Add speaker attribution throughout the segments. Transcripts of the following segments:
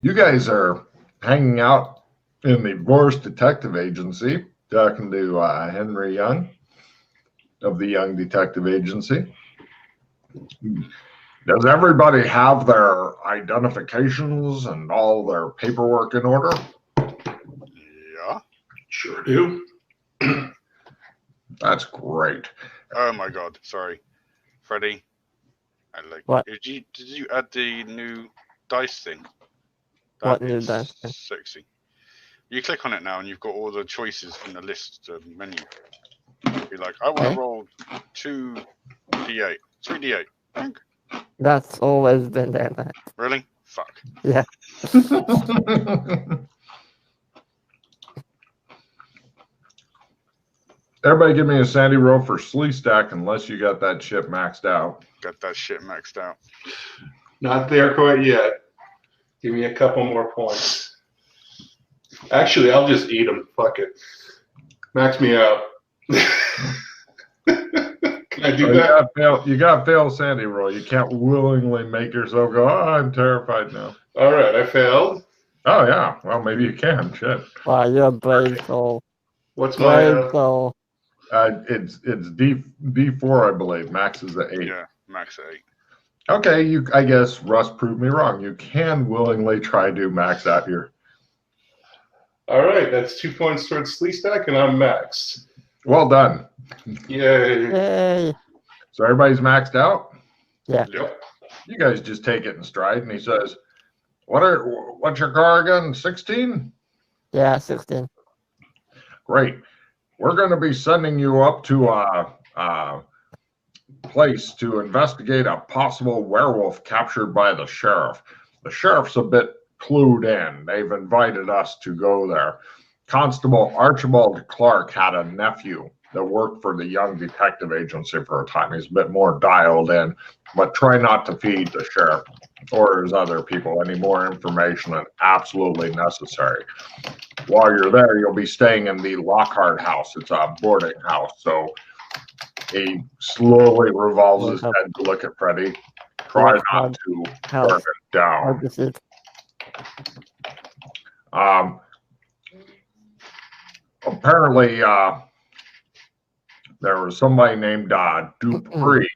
Speaker 1: You guys are hanging out in the Boris Detective Agency, talking to Henry Young of the Young Detective Agency. Does everybody have their identifications and all their paperwork in order?
Speaker 2: Yeah.
Speaker 3: Sure do.
Speaker 1: That's great.
Speaker 2: Oh my god, sorry. Freddie.
Speaker 4: What?
Speaker 2: Did you add the new dice thing?
Speaker 4: What
Speaker 2: That
Speaker 4: new
Speaker 2: is
Speaker 4: dice thing?
Speaker 2: Sexy. You click on it now and you've got all the choices from the list menu. Be like, I want to roll 2d8, 3d8.
Speaker 4: That's always been there, man.
Speaker 2: Really? Fuck.
Speaker 4: Yeah.
Speaker 1: Everybody give me a sandy roll for Slee Stack unless you got that shit maxed out.
Speaker 2: Got that shit maxed out.
Speaker 3: Not there quite yet. Give me a couple more points. Actually, I'll just eat them. Fuck it. Max me out. Can I do that?
Speaker 1: You got to fail sandy roll. You can't willingly make yourself go, oh, I'm terrified now.
Speaker 3: All right, I failed.
Speaker 1: Oh, yeah. Well, maybe you can. Shit.
Speaker 4: Wow, you're a brave soul.
Speaker 3: What's
Speaker 4: Brave
Speaker 3: my...
Speaker 4: soul.
Speaker 1: It's D4, I believe. Max is at 8.
Speaker 2: Yeah, max at 8.
Speaker 1: Okay, I guess Russ proved me wrong. You can willingly try to max out your...
Speaker 3: All right, that's 2 points towards Slee Stack, and I'm maxed.
Speaker 1: Well done.
Speaker 3: Yay.
Speaker 4: Yay.
Speaker 1: So everybody's maxed out?
Speaker 4: Yeah.
Speaker 3: Yep.
Speaker 1: You guys just take it in stride, and he says, what's your car again, 16?
Speaker 4: Yeah, 16.
Speaker 1: Great. We're going to be sending you up to a place to investigate a possible werewolf captured by the sheriff. The sheriff's a bit clued in. They've invited us to go there. Constable Archibald Clark had a nephew that worked for the Young Detective Agency for a time. He's a bit more dialed in, but try not to feed the sheriff or his other people any more information than absolutely necessary. While you're there, you'll be staying in the Lockhart house. It's a boarding house. So he slowly revolves his head to look at Freddie. Try not to turn it down. Apparently, there was somebody named Dupree.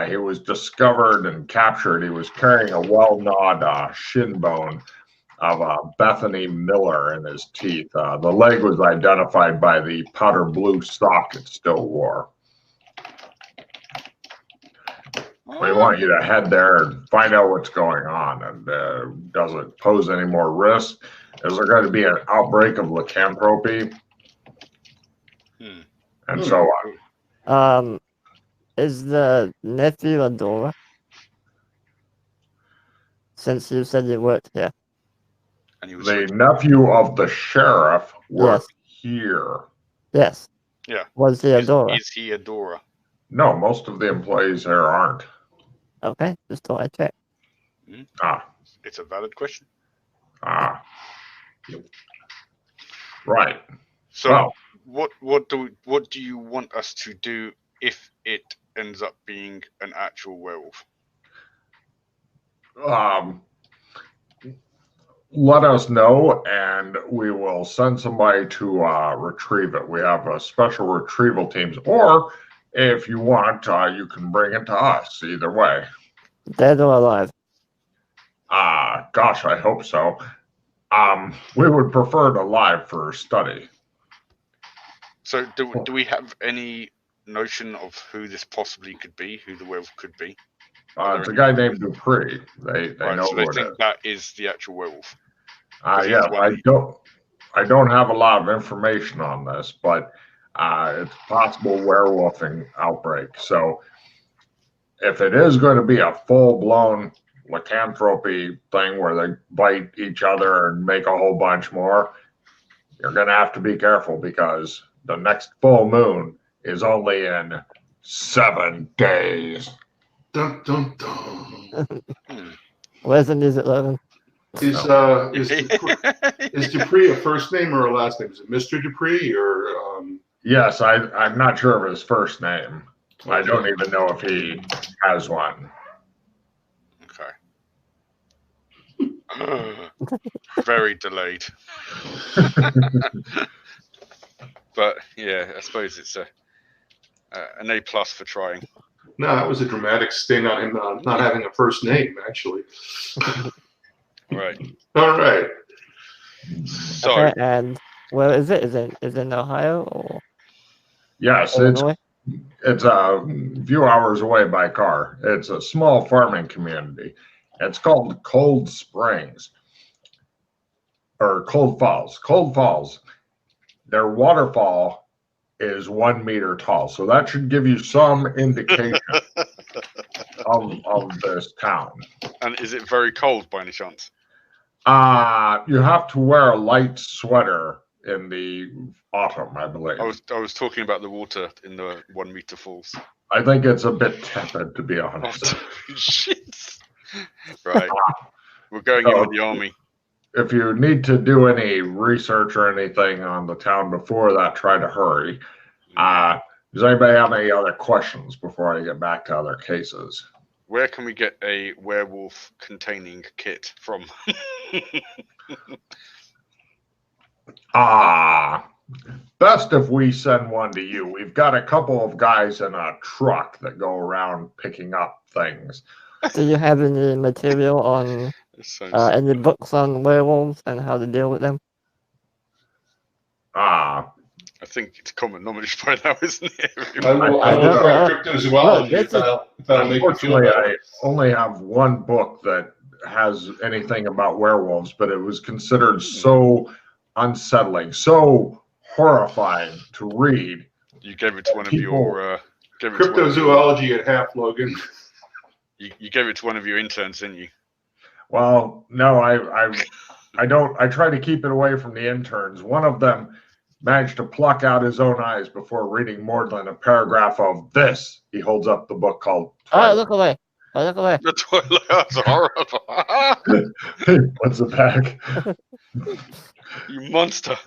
Speaker 1: He was discovered and captured. He was carrying a well-gnawed shin bone of Bethany Miller in his teeth. The leg was identified by the powder blue sock it still wore. We want you to head there and find out what's going on. And does it pose any more risk? Is there going to be an outbreak of lycanthropy? And so on.
Speaker 4: Is the nephew a Dora? Since you said you worked here.
Speaker 1: The nephew of the sheriff worked here.
Speaker 4: Yes.
Speaker 2: Yeah.
Speaker 4: Was he a Dora?
Speaker 2: Is he a Dora?
Speaker 1: No, most of the employees here aren't.
Speaker 4: Okay, just thought I'd check.
Speaker 2: It's a valid question.
Speaker 1: Right.
Speaker 2: So, what do you want us to do if it ends up being an actual werewolf?
Speaker 1: Let us know, and we will send somebody to retrieve it. We have special retrieval teams, or if you want, you can bring it to us. Either way.
Speaker 4: Dead or alive?
Speaker 1: Gosh, I hope so. We would prefer it alive for study.
Speaker 2: So, do we have any notion of who this possibly could be? Who the werewolf could be?
Speaker 1: It's a guy named Dupree. They know
Speaker 2: so they
Speaker 1: who it
Speaker 2: think
Speaker 1: is.
Speaker 2: that is the actual werewolf.
Speaker 1: Yeah, I don't have a lot of information on this, but it's a possible werewolfing outbreak. So if it is going to be a full-blown lycanthropy thing where they bite each other and make a whole bunch more, you're going to have to be careful because the next full moon is only in 7 days.
Speaker 3: Dun, dun, dun.
Speaker 4: Where's the music, Logan?
Speaker 3: Is Dupree a first name or a last name? Is it Mr. Dupree or?
Speaker 1: Yes, I'm not sure of his first name. Okay. I don't even know if he has one.
Speaker 2: Okay. Very delayed. But yeah, I suppose it's an A+ for trying.
Speaker 3: No, that was a dramatic sting on him not having a first name, actually.
Speaker 2: Right.
Speaker 3: All right.
Speaker 2: So
Speaker 4: Okay, and where is it? Is it in Ohio or
Speaker 1: Yes,
Speaker 4: Illinois?
Speaker 1: it's a few hours away by car. It's a small farming community. It's called Cold Springs or Cold Falls. Cold Falls. Their waterfall is 1 meter tall, so that should give you some indication of this town.
Speaker 2: and is it very cold by any chance?
Speaker 1: You have to wear a light sweater in the autumn, I believe.
Speaker 2: I was talking about the water in the 1 meter falls.
Speaker 1: I think it's a bit tepid, to be honest.
Speaker 2: Oh, shit. Right. We're going in with the army.
Speaker 1: If you need to do any research or anything on the town before that, try to hurry. Does anybody have any other questions before I get back to other cases?
Speaker 2: Where can we get a werewolf containing kit from?
Speaker 1: Best if we send one to you. We've got a couple of guys in a truck that go around picking up things.
Speaker 4: Do you have any material on any books on werewolves and how to deal with them?
Speaker 2: I think it's common knowledge by now, isn't it?
Speaker 3: I will try cryptozoology if that'll make you feel
Speaker 1: Unfortunately,
Speaker 3: better.
Speaker 1: I only have one book that has anything about werewolves, but it was considered so unsettling, so horrifying to read.
Speaker 2: You gave it to one of your
Speaker 3: Cryptozoology at half, Logan.
Speaker 2: You gave it to one of your interns, didn't you?
Speaker 1: Well, no, I don't. I try to keep it away from the interns. One of them managed to pluck out his own eyes before reading more than a paragraph of this. He holds up the book called
Speaker 4: Twilight. Oh, look away. Oh, look away.
Speaker 2: The Twilight. That's horrible.
Speaker 1: What's the back?
Speaker 2: You monster.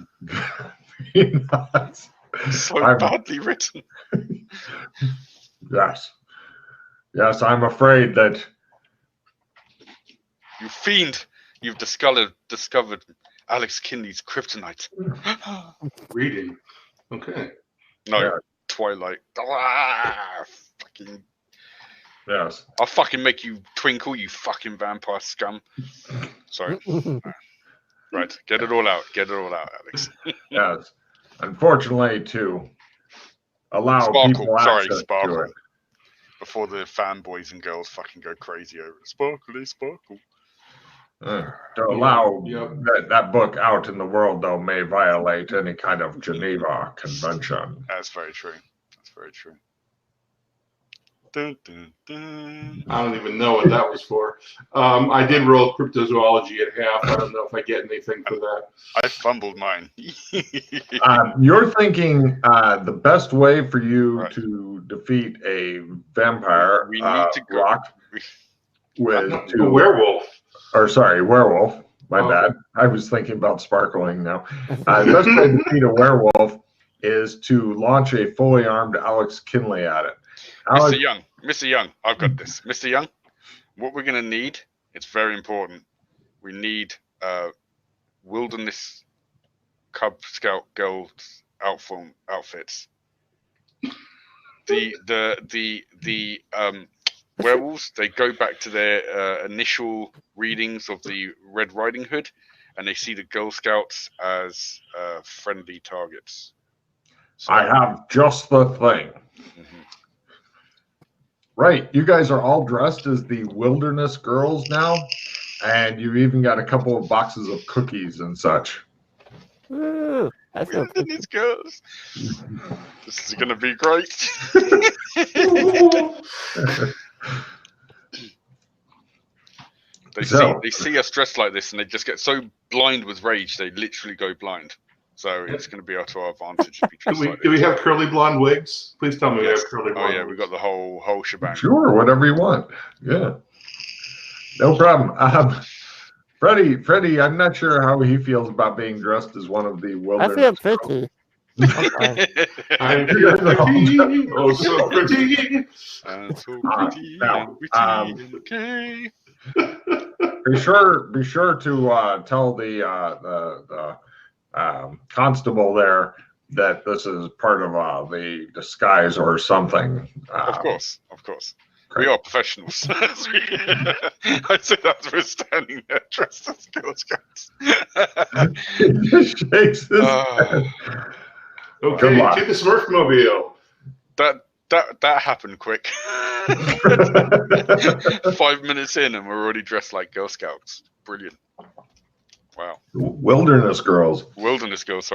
Speaker 2: So badly written.
Speaker 1: Yes. Yes, I'm afraid that...
Speaker 2: You fiend. You've discovered Alex Kinley's kryptonite.
Speaker 3: Reading. Okay.
Speaker 2: No,
Speaker 1: Yeah.
Speaker 2: Twilight. Fucking.
Speaker 1: Yes.
Speaker 2: I'll fucking make you twinkle, you fucking vampire scum. Sorry. Right. Get it all out. Get it all out, Alex.
Speaker 1: Yes. Unfortunately, to allow people access to it.
Speaker 2: Before the fanboys and girls fucking go crazy over it. Sparkly sparkle.
Speaker 1: To allow that book out in the world, though, may violate any kind of Geneva Convention.
Speaker 2: That's very true. That's very true. Dun, dun, dun.
Speaker 3: I don't even know what that was for. I did roll cryptozoology at half. I don't know if I get anything for that.
Speaker 2: I fumbled mine.
Speaker 1: You're thinking the best way for you to defeat a vampire,
Speaker 2: we need to go.
Speaker 1: rock with
Speaker 3: A werewolf.
Speaker 1: Or sorry, werewolf. My bad. I was thinking about sparkling now. The best way to defeat a werewolf is to launch a fully armed Alex Kinley at it.
Speaker 2: Mr. Young, I've got this. Mr. Young, what we're going to need, it's very important. We need wilderness Cub Scout girls outfits. The werewolves, they go back to their initial readings of the Red Riding Hood, and they see the Girl Scouts as friendly targets. So,
Speaker 1: I have just the thing.
Speaker 2: Mm-hmm.
Speaker 1: Right, you guys are all dressed as the wilderness girls now, and you've even got a couple of boxes of cookies and such.
Speaker 4: Woo, that's so cool.
Speaker 2: Wilderness girls. This is going to be great. They see us dressed like this, and they just get so blind with rage, they literally go blind. So it's going to be to our advantage if we dress like this.
Speaker 3: Do we have curly blonde wigs? Please tell me we have curly blonde
Speaker 2: wigs. We got the whole shebang.
Speaker 1: Sure, whatever you want. Yeah. No problem. Freddie, I'm not sure how he feels about being dressed as one of the wilderness.
Speaker 4: I feel pretty.
Speaker 3: I'm pretty, oh so pretty.
Speaker 2: And so pretty
Speaker 1: now,
Speaker 2: and witty and gay.
Speaker 1: Be sure to tell the constable there that this is part of the disguise or something.
Speaker 2: Of course.
Speaker 1: Great.
Speaker 2: We are professionals. I said as we're standing there dressed as Girl Scouts.
Speaker 1: He just shakes his head.
Speaker 3: Okay, to the Smurfmobile.
Speaker 2: That happened quick. 5 minutes in and we're already dressed like Girl Scouts. Brilliant. Wow.
Speaker 1: Wilderness girls.
Speaker 2: Wilderness girls.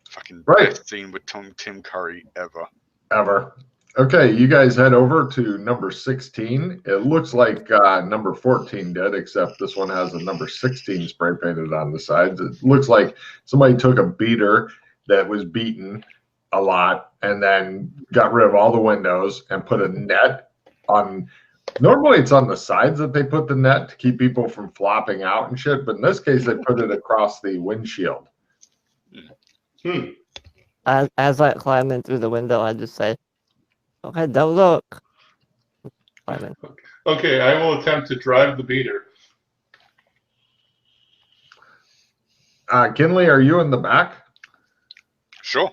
Speaker 2: Fucking
Speaker 1: Right.
Speaker 2: best scene with Tim Curry
Speaker 1: Ever. Okay, you guys head over to number 16. It looks like number 14 did, except this one has a number 16 spray painted on the sides. It looks like somebody took a beater that was beaten a lot and then got rid of all the windows and put a net on. Normally it's on the sides that they put the net to keep people from flopping out and shit, but in this case they put it across the windshield.
Speaker 4: As I climb in through the window, I just say, okay, don't look.
Speaker 3: Okay, I will attempt to drive the beater.
Speaker 1: Kinley, are you in the back?
Speaker 2: Sure.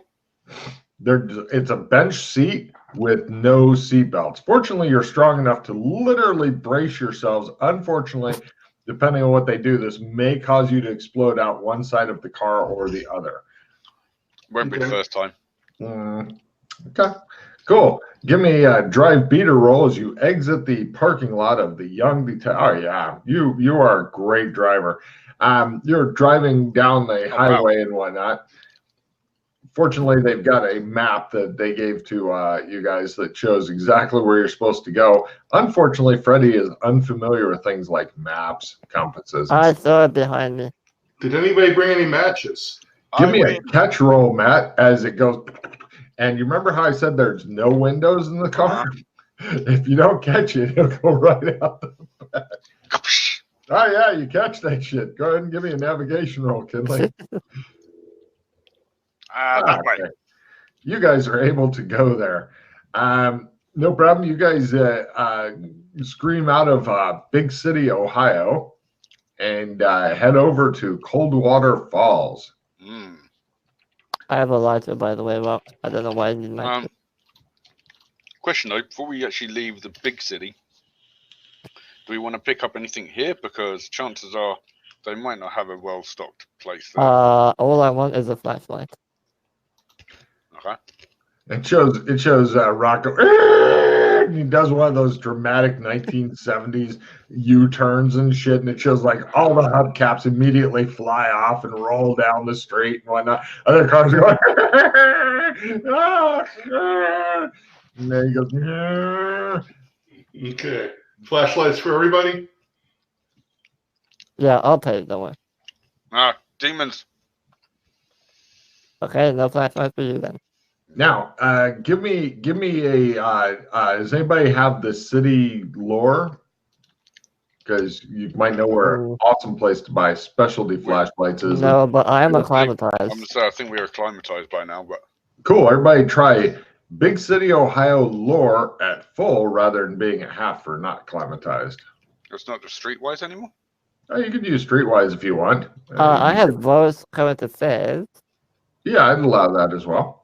Speaker 1: It's a bench seat with no seatbelts. Fortunately, you're strong enough to literally brace yourselves. Unfortunately, depending on what they do, this may cause you to explode out one side of the car or the other.
Speaker 2: Won't be the first time.
Speaker 1: Okay, cool. Give me a drive beater roll as you exit the parking lot of the young detective. Oh yeah, you are a great driver. You're driving down the highway and whatnot. Fortunately, they've got a map that they gave to you guys that shows exactly where you're supposed to go. Unfortunately, Freddie is unfamiliar with things like maps, compasses.
Speaker 4: I saw it behind me.
Speaker 3: Did anybody bring any matches?
Speaker 1: Give me a catch roll, Matt, as it goes. And you remember how I said there's no windows in the car? If you don't catch it, it'll go right out the back. Oh, yeah, you catch that shit. Go ahead and give me a navigation roll, Kinley.
Speaker 2: Okay.
Speaker 1: You guys are able to go there. No problem. You guys scream out of Big City, Ohio, and head over to Coldwater Falls.
Speaker 4: I have a lighter, by the way. Well, I don't know why I need my.
Speaker 2: Question though, before we actually leave the big city, do we want to pick up anything here? Because chances are they might not have a well-stocked place there.
Speaker 4: All I want is a flashlight.
Speaker 2: Okay.
Speaker 1: It shows Rocco. He does one of those dramatic 1970s U-turns and shit, and it shows like all the hubcaps immediately fly off and roll down the street and whatnot. Other cars are going, and then he goes,
Speaker 3: Okay. Flashlights for everybody?
Speaker 4: Yeah, I'll pay it, don't worry.
Speaker 2: Demons.
Speaker 4: Okay, no flashlight for you then.
Speaker 1: Now, give me a. Does anybody have the city lore? Because you might know where an awesome place to buy specialty flashlights is.
Speaker 4: No, but I am acclimatized.
Speaker 2: I'm gonna say I think we are acclimatized by now, but
Speaker 1: cool. Everybody try Big City, Ohio lore at full rather than being at half for not acclimatized.
Speaker 2: It's not just streetwise anymore.
Speaker 1: Oh, you could use streetwise if you want.
Speaker 4: I have both current affairs.
Speaker 1: Yeah, I'd allow that as well.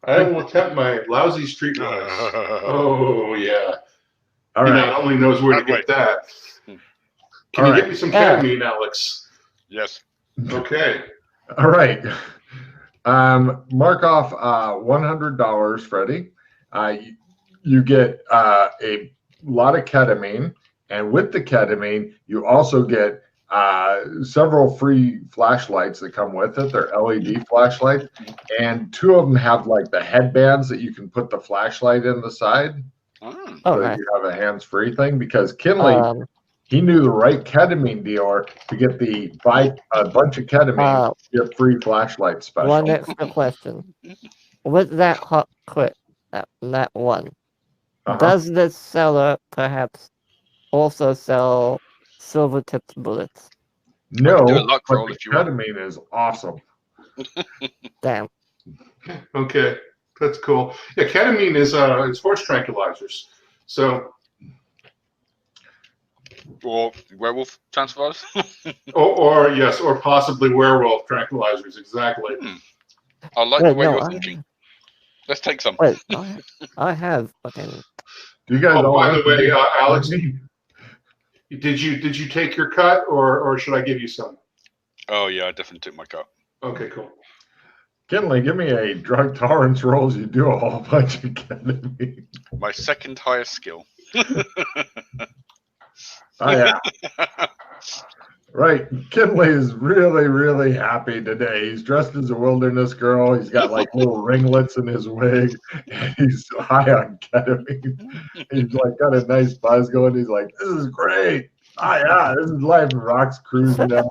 Speaker 3: I will attempt my lousy streetwise. Oh yeah.
Speaker 1: All
Speaker 3: he
Speaker 1: right.
Speaker 3: not only knows where to get that. Can you get me some ketamine, Alex?
Speaker 2: Yes.
Speaker 3: Okay.
Speaker 1: All right. Mark off $100, Freddie. You get a lot of ketamine, and with the ketamine, you also get several free flashlights that come with it. They're LED flashlights, and 2 of them have like the headbands that you can put the flashlight in the side. So
Speaker 4: nice.
Speaker 1: you have a hands-free thing, because Kinley, he knew the right ketamine dealer to get a bunch of ketamine, get free flashlight special.
Speaker 4: One extra question. With that hot clip, that one, does this seller perhaps also sell silver-tipped bullets?
Speaker 1: No,
Speaker 2: do a luck
Speaker 1: but
Speaker 2: roll
Speaker 1: the
Speaker 2: if you want.
Speaker 1: ketamine is awesome.
Speaker 4: Damn.
Speaker 3: Okay, that's cool. Yeah, ketamine is it's horse tranquilizers. So,
Speaker 2: Or werewolf transfers.
Speaker 3: or yes, or possibly werewolf tranquilizers. Exactly.
Speaker 2: I like the way you're thinking. Let's take some.
Speaker 4: Wait, I have fucking.
Speaker 1: Do you guys
Speaker 3: Oh,
Speaker 1: all
Speaker 3: by
Speaker 1: want
Speaker 3: the way,
Speaker 1: to-
Speaker 3: Alex, did you take your cut, or should I give you some?
Speaker 2: Oh yeah, I definitely took my cut.
Speaker 3: Okay, cool.
Speaker 1: Kinley, give me a drug tolerance roll as you do a whole bunch of ketamine.
Speaker 2: My second highest skill.
Speaker 1: Oh, yeah. Right. Kinley is really, really happy today. He's dressed as a wilderness girl. He's got like little ringlets in his wig. And he's high on ketamine. He's like got a nice buzz going. He's like, this is great. Oh, yeah, this is life. And Rock's cruising down.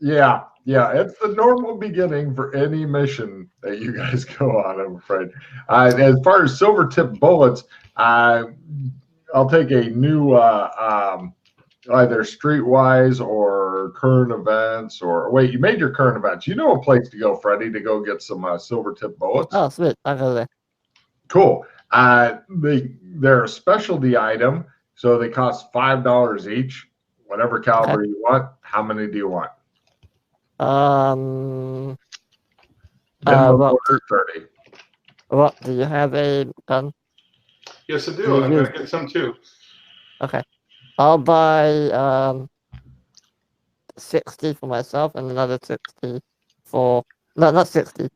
Speaker 1: Yeah, it's the normal beginning for any mission that you guys go on, I'm afraid. As far as silver tip bullets, I'll take a new either Streetwise or current events, or wait, you made your current events. You know a place to go, Freddie, to go get some silver tip bullets.
Speaker 4: Oh, sweet. I'll go there.
Speaker 1: Cool. They're a specialty item, so they cost $5 each. Whatever caliber you want. How many do you want?
Speaker 4: Minimum
Speaker 1: order 30.
Speaker 4: What, do you have a gun?
Speaker 3: Yes, I do. I'm gonna get some too.
Speaker 4: Okay. I'll buy 60 for myself and another 60 for... No, not 60.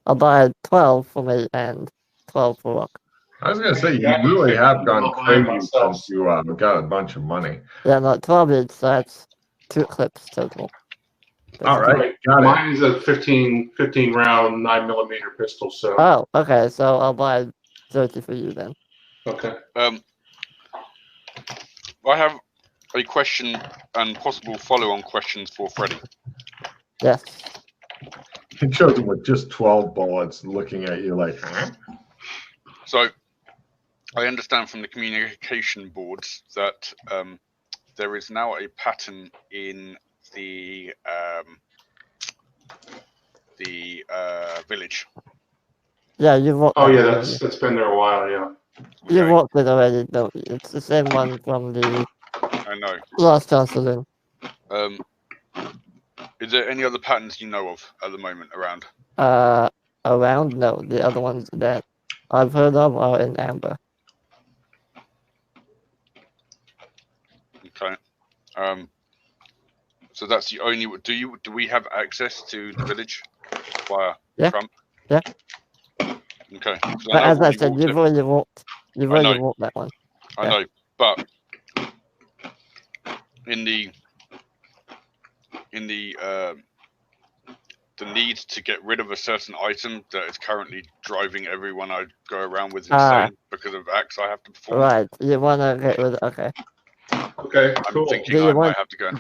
Speaker 4: I'll buy 12 for me and 12 for Rock.
Speaker 1: I was going to say, you really have gone crazy since you got a bunch of money.
Speaker 4: Yeah, no, 12 each, so that's 2 clips total.
Speaker 1: All right, got it.
Speaker 3: Mine's a 15 round 9mm pistol. So.
Speaker 4: Oh, okay, so I'll buy 30 for you then.
Speaker 3: Okay.
Speaker 2: I have a question and possible follow-on questions for Freddie.
Speaker 4: Yes.
Speaker 1: He shows him with just 12 bullets looking at you like, huh?
Speaker 2: So, I understand from the communication boards that there is now a pattern in the village.
Speaker 4: Yeah, you've walked
Speaker 3: Oh
Speaker 4: it
Speaker 3: yeah,
Speaker 4: already.
Speaker 3: that's been there a while. Yeah.
Speaker 4: You've walked it already, don't you? It's the same one from the
Speaker 2: I know.
Speaker 4: last chance saloon.
Speaker 2: Is there any other patterns you know of at the moment around?
Speaker 4: Around? No, the other ones that I've heard of are in amber.
Speaker 2: Okay. So that's the only. Do we have access to the village via Trump?
Speaker 4: Yeah.
Speaker 2: Okay.
Speaker 4: But as I said, you've already walked that one.
Speaker 2: I know, but in the need to get rid of a certain item that is currently driving everyone I go around with insane because of acts I have to perform.
Speaker 4: Right, you want to get rid of... Okay.
Speaker 3: Okay, cool.
Speaker 2: I'm thinking I might have to go.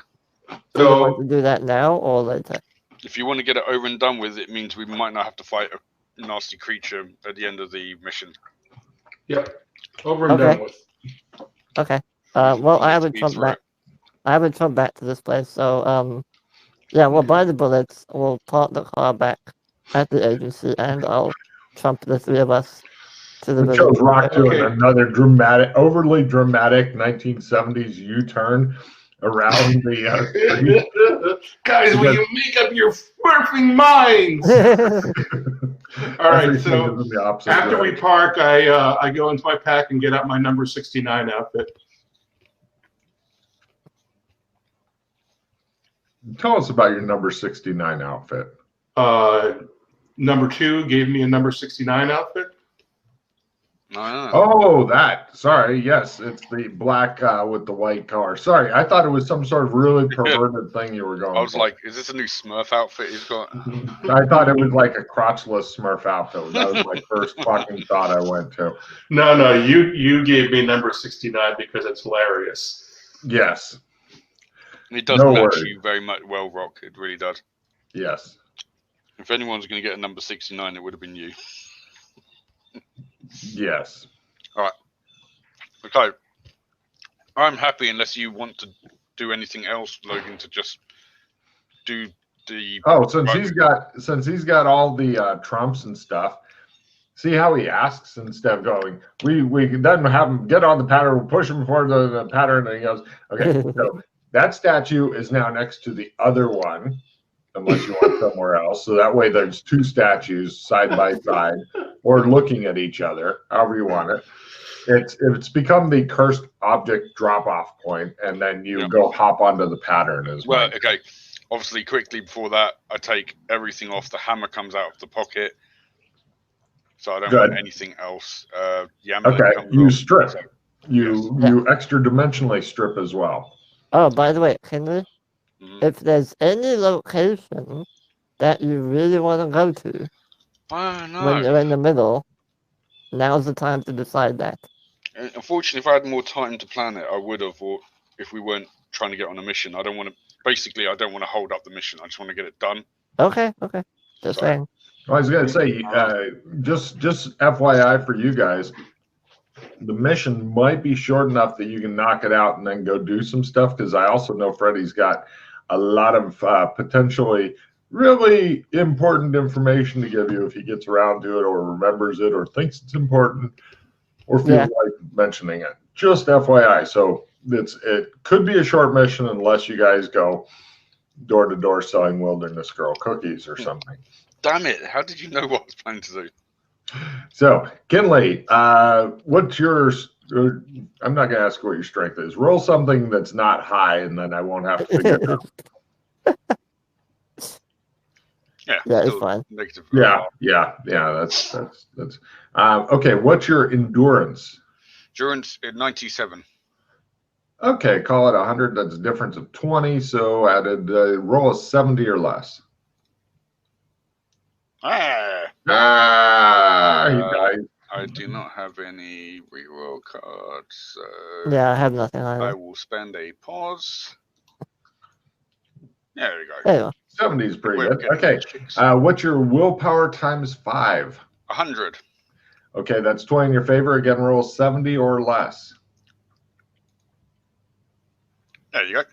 Speaker 4: Do you want to do that now or later?
Speaker 2: If you want to get it over and done with, it means we might not have to fight a nasty creature at the end of the mission.
Speaker 3: Yep. Over and done with.
Speaker 4: Okay. Well, I haven't come back. I haven't come back to this place, so yeah, we'll buy the bullets. We'll park the car back at the agency, and I'll trump the 3 of us to the village.
Speaker 1: Shows Rock doing another overly dramatic 1970s U-turn around the
Speaker 3: Guys, will you make up your sparkling minds? All right, so after we park, I go into my pack and get out my number 69 outfit.
Speaker 1: Tell us about your number 69 outfit.
Speaker 3: Number 2 gave me a number 69 outfit.
Speaker 1: Oh, that. Sorry. Yes, it's the black with the white collar. Sorry, I thought it was some sort of really perverted thing you were going
Speaker 2: I was
Speaker 1: for.
Speaker 2: like, is this a new Smurf outfit he's got?
Speaker 1: I thought it was like a crotchless Smurf outfit. That was my first fucking thought I went to.
Speaker 3: No, you gave me number 69 because it's hilarious.
Speaker 1: Yes.
Speaker 2: It does match you very much well, Rock. It really does.
Speaker 1: Yes.
Speaker 2: If anyone's going to get a number 69, it would have been you.
Speaker 1: Yes.
Speaker 2: All right. Okay. I'm happy unless you want to do anything else, Logan, to just do the.
Speaker 1: Oh, since he's got all the trumps and stuff. See how he asks instead of going, we then have him get on the pattern, we'll push him for the pattern, and he goes, okay, so that statue is now next to the other one, unless you want somewhere else. So that way there's two statues side by side or looking at each other, however you want it. It's become the cursed object drop-off point, and then you go hop onto the pattern as well.
Speaker 2: Okay. Obviously, quickly before that, I take everything off. The hammer comes out of the pocket. So I don't want anything else.
Speaker 1: Okay, you strip. You extra dimensionally strip as well.
Speaker 4: Oh, by the way, Henry, if there's any location that you really want to go to when you're in the middle, now's the time to decide that.
Speaker 2: Unfortunately, if I had more time to plan it, I would have. Or if we weren't trying to get on a mission, I don't want to hold up the mission. I just want to get it done.
Speaker 4: Okay. Just saying.
Speaker 1: I was going to say, just FYI for you guys, the mission might be short enough that you can knock it out and then go do some stuff, because I also know Freddie's got a lot of potentially really important information to give you if he gets around to it or remembers it or thinks it's important or feels like mentioning it. Just FYI. So it could be a short mission unless you guys go door to door selling Wilderness Girl cookies or something.
Speaker 2: Damn it! How did you know what I was planning to do?
Speaker 1: So, Kinley, what's yours? I'm not going to ask what your strength is. Roll something that's not high, and then I won't have to figure it out.
Speaker 2: Yeah,
Speaker 4: it's fine.
Speaker 2: Negative.
Speaker 1: Yeah. That's okay. What's your endurance?
Speaker 2: Endurance 97.
Speaker 1: Okay, call it 100. That's a difference of 20. So, added roll a 70 or less. He died.
Speaker 2: I do not have any reroll cards. So
Speaker 4: yeah, I have nothing either.
Speaker 2: I will spend a pause. There we go.
Speaker 4: There you go.
Speaker 1: 70 is pretty good. Okay. What's your willpower times 5?
Speaker 2: 100.
Speaker 1: Okay, that's 20 in your favor. Again, roll 70 or less.
Speaker 2: There you go.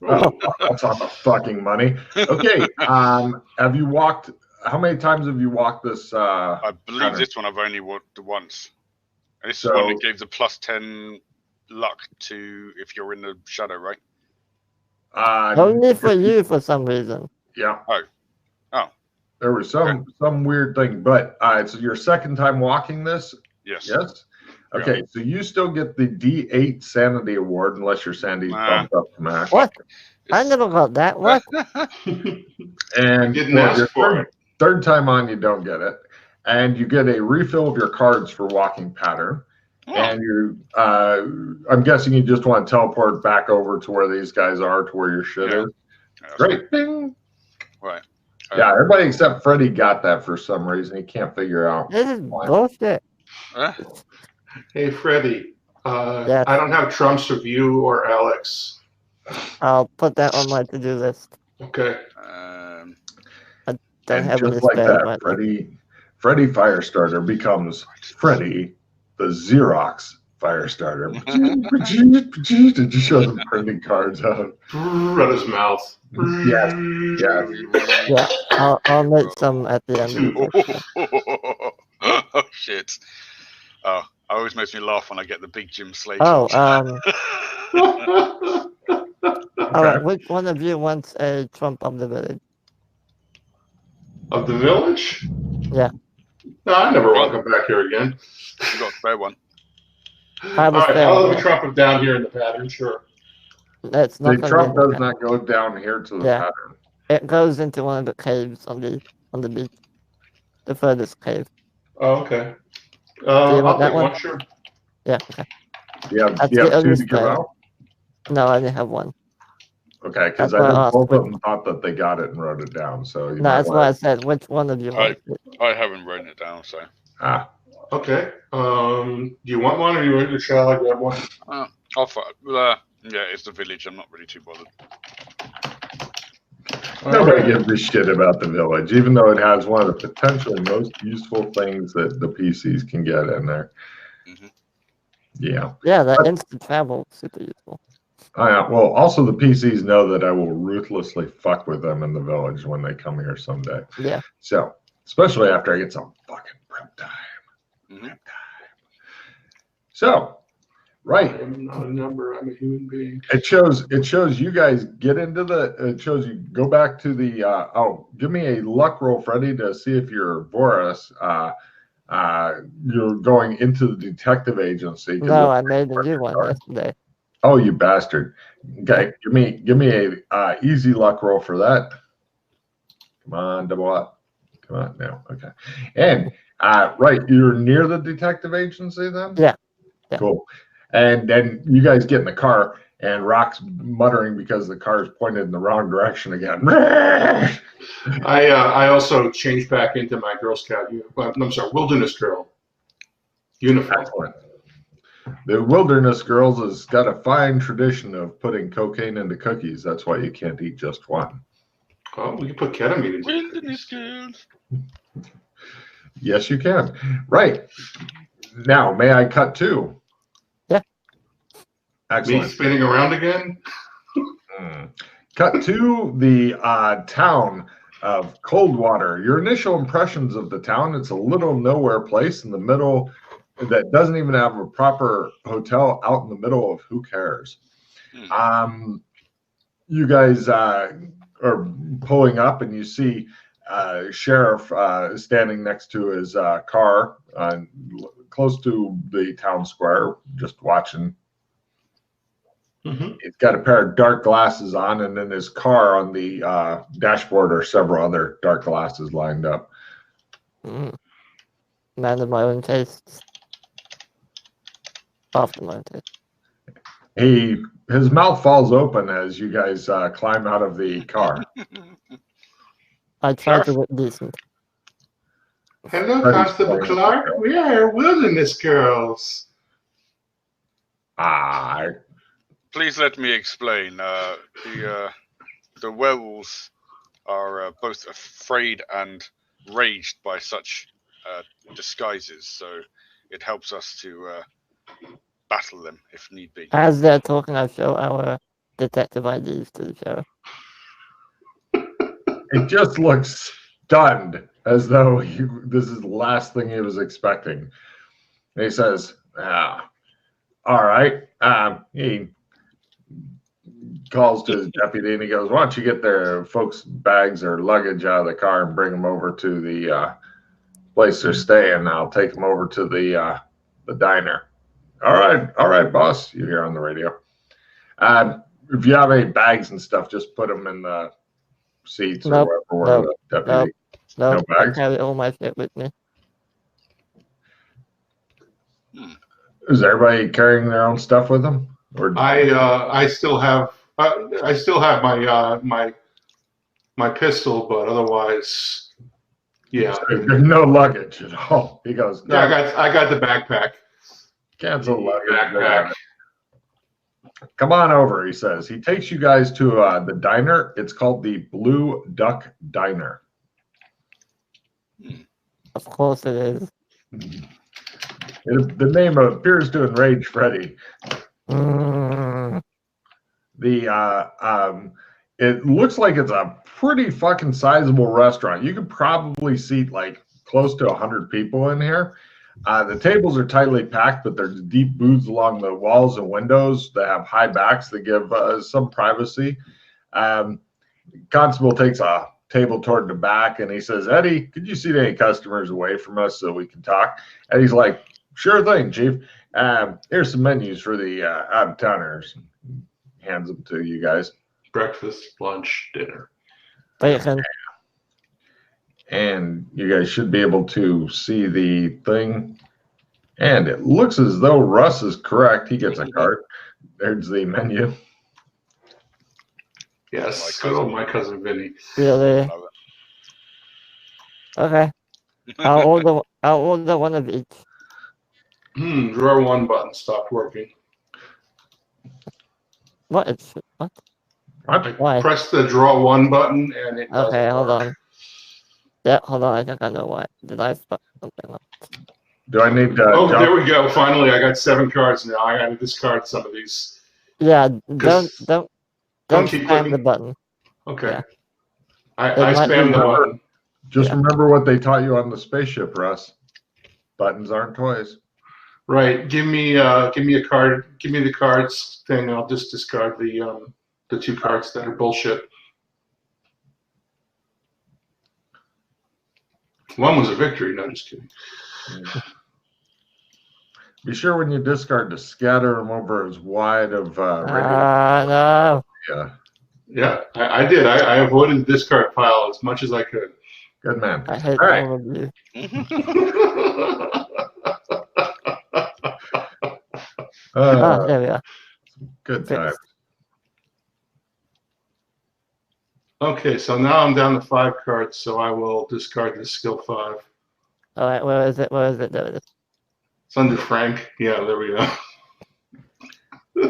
Speaker 1: Oh, that's on the fucking money. Okay. Have you walked? How many times have you walked this?
Speaker 2: I believe this one I've only walked once. And this is one that gave the plus 10 luck to if you're in the shadow, right?
Speaker 4: Only for you for some reason.
Speaker 1: Yeah.
Speaker 2: Oh.
Speaker 1: There was some weird thing, but it's your second time walking this.
Speaker 2: Yes.
Speaker 1: Yes. Okay, so you still get the D8 Sanity Award unless your Sanity's bumped up to max.
Speaker 4: What? I never got that. What?
Speaker 1: And
Speaker 3: didn't ask for it.
Speaker 1: Third time on, you don't get it. And you get a refill of your cards for walking pattern. Oh. And I'm guessing you just want to teleport back over to where these guys are, to where your shit is. Great. Bing.
Speaker 2: Right.
Speaker 1: Yeah, everybody except Freddie got that for some reason. He can't figure out.
Speaker 4: This is bullshit.
Speaker 3: Hey, Freddie. I don't have trumps of you or Alex.
Speaker 4: I'll put that on my to-do list.
Speaker 3: Okay.
Speaker 4: I don't have
Speaker 1: just like that, Freddie Firestarter becomes Freddie the Xerox Firestarter. And just shows him printing cards out.
Speaker 3: Run his mouth.
Speaker 1: Yes.
Speaker 4: Yeah, I'll make some at the end.
Speaker 2: Oh, shit. Oh, it always makes me laugh when I get the big Jim Slade.
Speaker 4: Oh, all right, which one of you wants a Trump of the village?
Speaker 3: Of the village?
Speaker 4: Yeah.
Speaker 3: No, I never want to come back here again.
Speaker 2: You got a spare one.
Speaker 3: All right, I'll let me Trump him down here in the pattern, sure.
Speaker 4: That's not
Speaker 1: the Trump does not go down here to the pattern.
Speaker 4: It goes into one of the caves on the beach. The furthest cave.
Speaker 3: Oh, okay. I'll take one, sure.
Speaker 4: Yeah, okay.
Speaker 1: Do you have two to give out?
Speaker 4: No, I only have one.
Speaker 1: Okay, because I know both of them thought that they got it and wrote it down. So
Speaker 4: no, that's why I said which one of you wants it.
Speaker 2: I haven't written it down, so.
Speaker 3: Okay. Do you want one, or shall I grab one?
Speaker 2: Yeah, it's the village. I'm not really too bothered.
Speaker 1: Nobody gives a shit about the village, even though it has one of the potentially most useful things that the PCs can get in there.
Speaker 2: Mm-hmm.
Speaker 1: Yeah.
Speaker 4: Yeah, that instant travel is super useful.
Speaker 1: Well, also the PCs know that I will ruthlessly fuck with them in the village when they come here someday.
Speaker 4: Yeah.
Speaker 1: So, especially after I get some fucking prep time.
Speaker 2: Mhm.
Speaker 1: So, right.
Speaker 3: I'm not a number. I'm a human being.
Speaker 1: It shows you guys get into it shows you go back to the give me a luck roll, Freddie, to see if you're Boris. You're going into the detective agency.
Speaker 4: No, I made a new one yesterday.
Speaker 1: Oh, you bastard. Okay, give me a easy luck roll for that. Come on, double up. Come on now. Okay. And right, you're near the detective agency then?
Speaker 4: Yeah.
Speaker 1: Cool. And then you guys get in the car and Rock's muttering because the car is pointed in the wrong direction again.
Speaker 3: I also changed back into my Girl Scout Wilderness Girl uniform.
Speaker 1: Excellent. The Wilderness Girls has got a fine tradition of putting cocaine into cookies. That's why you can't eat just one.
Speaker 3: Oh, we can put ketamine in.
Speaker 2: Wilderness Girls.
Speaker 1: Yes, you can. Right. Now, may I cut to?
Speaker 4: Yeah.
Speaker 1: Excellent.
Speaker 3: Me spinning around again?
Speaker 1: Cut to the town of Coldwater. Your initial impressions of the town, it's a little nowhere place in the middle that doesn't even have a proper hotel out in the middle of who cares. You guys are pulling up and you see sheriff standing next to his car close to the town square, just watching.
Speaker 3: Mm-hmm.
Speaker 1: He's got a pair of dark glasses on, and in his car on the dashboard are several other dark glasses lined up.
Speaker 4: Man of my own tastes. Often my own taste.
Speaker 1: His mouth falls open as you guys climb out of the car.
Speaker 4: I try to look decent.
Speaker 3: Hello, Constable Clark. We are Wilderness Girls.
Speaker 2: Please let me explain. The werewolves are both afraid and raged by such disguises, so it helps us to battle them if need be.
Speaker 4: As they're talking, I show our detective IDs to the sheriff.
Speaker 1: It just looks stunned, as though this is the last thing he was expecting. And he says, all right. He calls to his deputy and he goes, why don't you get their folks' bags or luggage out of the car and bring them over to the place they're staying. I'll take them over to the diner. All right, boss, you hear on the radio. If you have any bags and stuff, just put them in the seats or whatever. Deputy.
Speaker 4: No
Speaker 1: bags?
Speaker 4: I carry all my shit with me.
Speaker 1: Is everybody carrying their own stuff with them? Or
Speaker 3: I still have my pistol, but otherwise, yeah.
Speaker 1: No luggage at all. He goes,
Speaker 3: no, I got the backpack.
Speaker 1: Cancel luggage.
Speaker 3: Backpack.
Speaker 1: Come on over, he says. He takes you guys to the diner. It's called the Blue Duck Diner.
Speaker 4: Of course it is.
Speaker 1: The name appears to enrage Freddy. It looks like it's a pretty fucking sizable restaurant. You could probably seat like close to 100 people in here. The tables are tightly packed, but there's deep booths along the walls and windows that have high backs that give some privacy. Constable takes a table toward the back and he says, Eddie, could you seat any customers away from us so we can talk? Eddie's like, sure thing, Chief. Here's some menus for the out-of-towners. Hands them to you guys.
Speaker 3: Breakfast, lunch, dinner.
Speaker 4: Bacon.
Speaker 1: And you guys should be able to see the thing. And it looks as though Russ is correct. He gets a card. There's the menu.
Speaker 3: Yes, my cousin Vinny.
Speaker 4: Really? Okay. I'll order one of each.
Speaker 3: Drawer 1 button stopped working.
Speaker 4: What? What? Why?
Speaker 3: Press the draw 1 button and it doesn't
Speaker 4: Okay, hold
Speaker 3: work.
Speaker 4: on. Yeah, hold on. I think I know why. Did I fuck something up?
Speaker 1: Do I need to?
Speaker 3: Oh, there we go. Finally, I got 7 cards now. I got to discard some of these
Speaker 4: Yeah, don't
Speaker 3: keep
Speaker 4: spam
Speaker 3: clicking.
Speaker 4: the button.
Speaker 3: Okay.
Speaker 4: Yeah.
Speaker 3: I
Speaker 4: It might
Speaker 3: spam
Speaker 4: be
Speaker 3: the
Speaker 4: wrong.
Speaker 3: button.
Speaker 1: Just
Speaker 4: Yeah.
Speaker 1: remember what they taught you on the spaceship, Russ. Buttons aren't toys.
Speaker 3: Right. Give me a card. Give me the cards thing. I'll just discard the 2 cards that are bullshit. One was a victory. No, just kidding.
Speaker 1: Be sure when you discard to scatter them over as wide of radius.
Speaker 4: No.
Speaker 1: Yeah.
Speaker 3: Yeah, I did. I avoided the discard pile as much as I could.
Speaker 1: Good man.
Speaker 4: I hate
Speaker 1: All right.
Speaker 4: all of you. There we are.
Speaker 1: Good time.
Speaker 4: Fixed.
Speaker 3: Okay, so now I'm down to 5 cards, so I will discard the skill 5.
Speaker 4: All right, where is it? There it is.
Speaker 3: It's under Frank. Yeah, there we go.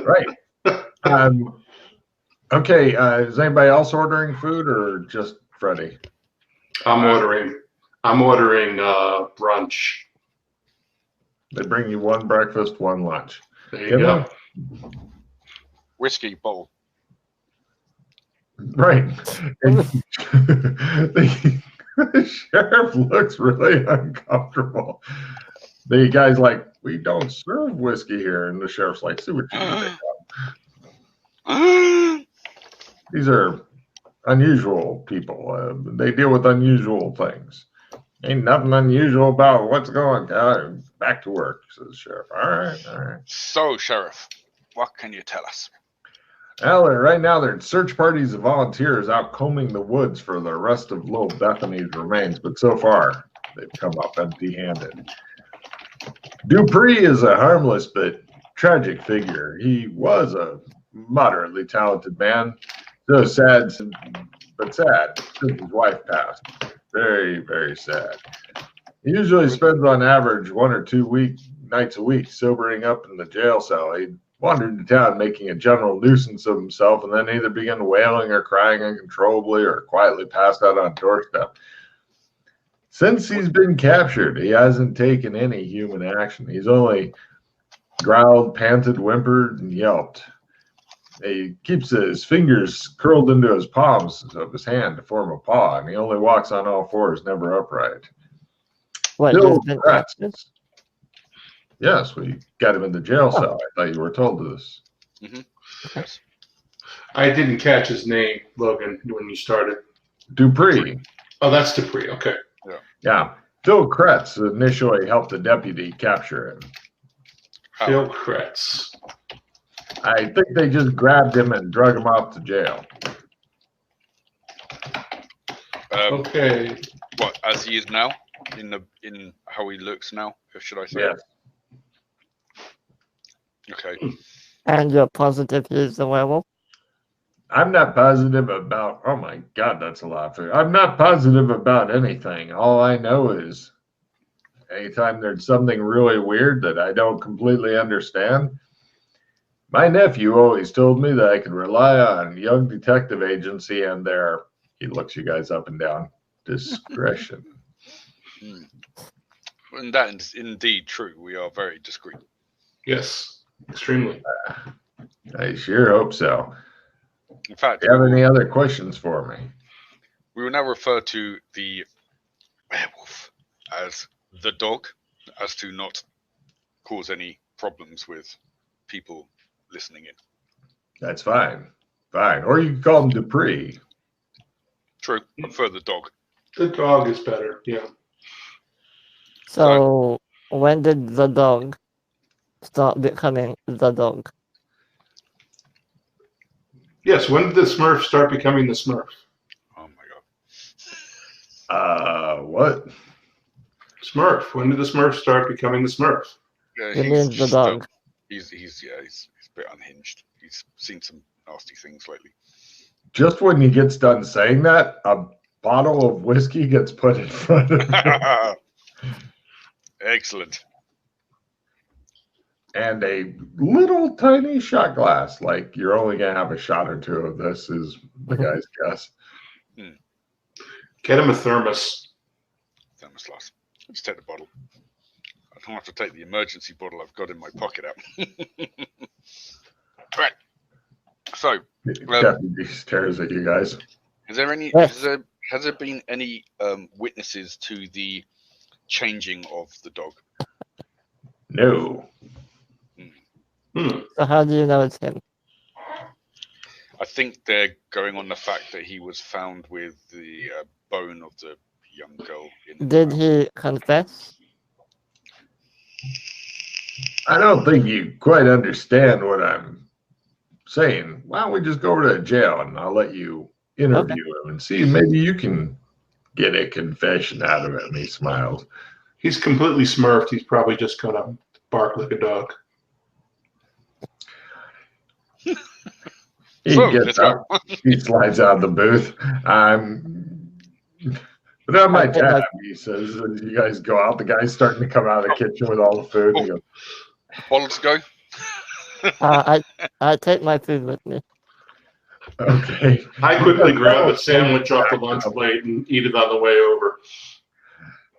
Speaker 1: Right. Okay, is anybody else ordering food or just Freddie?
Speaker 3: I'm ordering brunch.
Speaker 1: They bring you 1 breakfast, 1 lunch.
Speaker 3: There you go.
Speaker 2: Whiskey bottle.
Speaker 1: Right. And the sheriff looks really uncomfortable. The guy's like, we don't serve whiskey here. And the sheriff's like, see what you do. These are unusual people. They deal with unusual things. Ain't nothing unusual about what's going on. Back to work, says the sheriff. All right.
Speaker 2: So, Sheriff, what can you tell us?
Speaker 1: Well, right now they're in search parties of volunteers out combing the woods for the rest of little Bethany's remains, but so far they've come up empty-handed. Dupree is a harmless but tragic figure. He was a moderately talented man, so sad, but sad since his wife passed. Very, very sad. He usually spends on average 1 or 2 nights a week sobering up in the jail cell. He'd wandered to town making a general nuisance of himself and then either began wailing or crying uncontrollably or quietly passed out on doorstep. Since he's been captured, he hasn't taken any human action. He's only growled, panted, whimpered, and yelped. He keeps his fingers curled into his palms of his hand to form a paw, and he only walks on all 4s, never upright.
Speaker 4: What,
Speaker 1: Bill
Speaker 4: he's been
Speaker 1: Kratz.
Speaker 4: captured?
Speaker 1: Yes, we got him in the jail cell. I thought you were told this.
Speaker 2: Yes.
Speaker 3: I didn't catch his name, Logan, when you started.
Speaker 1: Dupree.
Speaker 3: Oh, that's Dupree. Okay.
Speaker 1: Yeah. Phil Kretz initially helped the deputy capture him.
Speaker 3: Phil Kretz.
Speaker 1: I think they just grabbed him and drug him off to jail.
Speaker 3: Okay.
Speaker 2: What, as he is now? In how he looks now, should I say?
Speaker 1: Yes.
Speaker 2: Okay.
Speaker 4: And you're positive he's the werewolf?
Speaker 1: I'm not positive about, oh my God, that's a lot. I'm not positive about anything. All I know is anytime there's something really weird that I don't completely understand, my nephew always told me that I could rely on young detective agency and their, he looks you guys up and down, discretion.
Speaker 2: And that is indeed true. We are very discreet.
Speaker 3: Yes, extremely.
Speaker 1: I sure hope so.
Speaker 2: In fact,
Speaker 1: Do you have any other questions for me?
Speaker 2: we will now refer to the werewolf as the dog, as to not cause any problems with people listening in.
Speaker 1: That's fine. Fine. Or you can call him Dupree.
Speaker 2: True. I prefer the dog.
Speaker 3: The dog is better. Yeah.
Speaker 4: So, when did the dog start becoming the dog?
Speaker 3: Yes. When did the Smurf start becoming the Smurf?
Speaker 2: Oh my god.
Speaker 1: What?
Speaker 3: Smurf. When did the Smurf start becoming the Smurf?
Speaker 4: It means the dog.
Speaker 2: He's a bit unhinged. He's seen some nasty things lately.
Speaker 1: Just when he gets done saying that, a bottle of whiskey gets put in front of him.
Speaker 2: Excellent.
Speaker 1: And a little tiny shot glass. Like you're only going to have a shot or 2 of this, is the guy's guess.
Speaker 3: Get him a thermos.
Speaker 2: Thermos glass. Just take the bottle. I don't have to take the emergency bottle I've got in my pocket out. Right. So,
Speaker 1: Deputy stares at you guys.
Speaker 2: has there
Speaker 4: Yes.
Speaker 2: has there been any witnesses to the changing of the dog?
Speaker 1: No.
Speaker 4: So how do you know it's him?
Speaker 2: I think they're going on the fact that he was found with the bone of the young girl.
Speaker 4: Did he confess?
Speaker 1: I don't think you quite understand what I'm saying. Why don't we just go over to the jail and I'll let you interview him and see maybe you can get a confession out of him. He smiles.
Speaker 3: He's completely smurfed. He's probably just gonna bark like a dog.
Speaker 1: He gets up. He slides out of the booth. But on my tab, he says, as you guys go out, the guy's starting to come out of the kitchen with all the food. And he goes,
Speaker 2: Bottles go.
Speaker 4: I take my food with me.
Speaker 1: okay.
Speaker 3: I quickly grab a sandwich off the lunch plate and eat it on the way over.